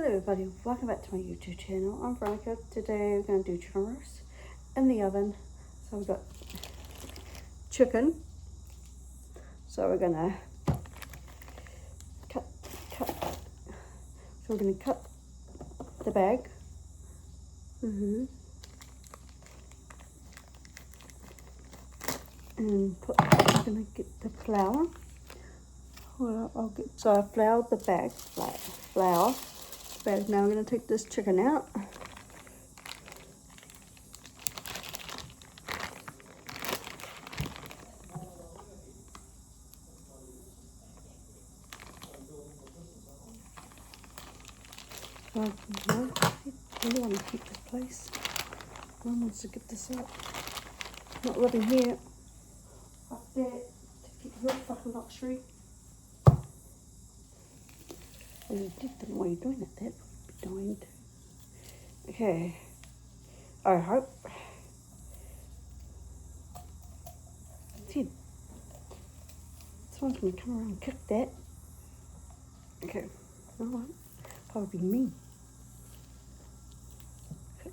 everybody, welcome back to my YouTube channel. I'm Veronica. Today we're going to do chicken roast in the oven. So we've got chicken. So we're going to cut. So we're going to cut the bag. And I'm going to get the flour. Well, so I floured the bag, flour. Bag. Now I'm going to take this chicken out. I really want to keep this place. No one wants to get this up. Not living here. Up there to keep your fucking luxury. And you did them while you're doing it, that would be doing too. Okay. I hope. See, someone's gonna come around and cook that. Okay. Alright. Probably me. Okay.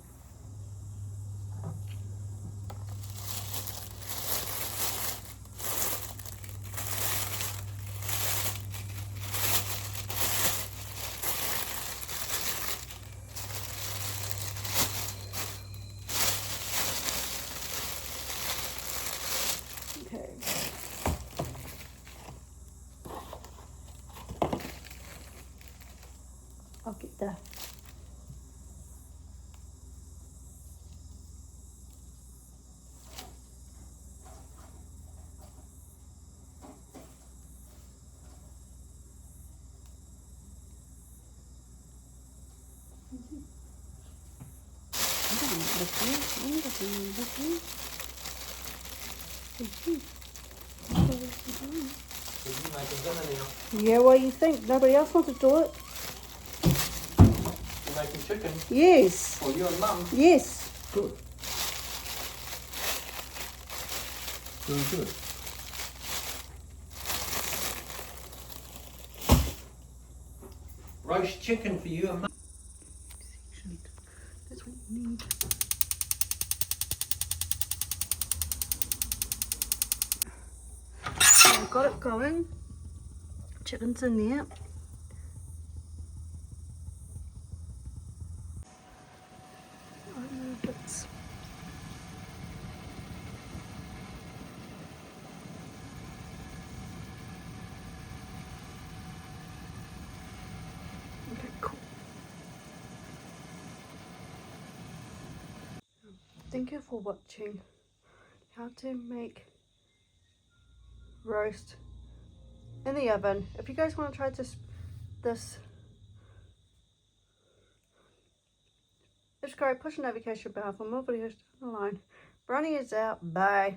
Okay. I'll get the Yeah, what do you think? Nobody else wants to do it? You're making chicken? Yes. Well, you and Mum? Yes. Good. Very good. Roast chicken for you and Mum. That's what you need. So I've got it going. Chicken's in there. I don't know if it's... Okay, cool. Thank you for watching how to make roast in the oven. If you guys want to try this subscribe, push a notification bell for more videos down the line. Brownie is out. Bye.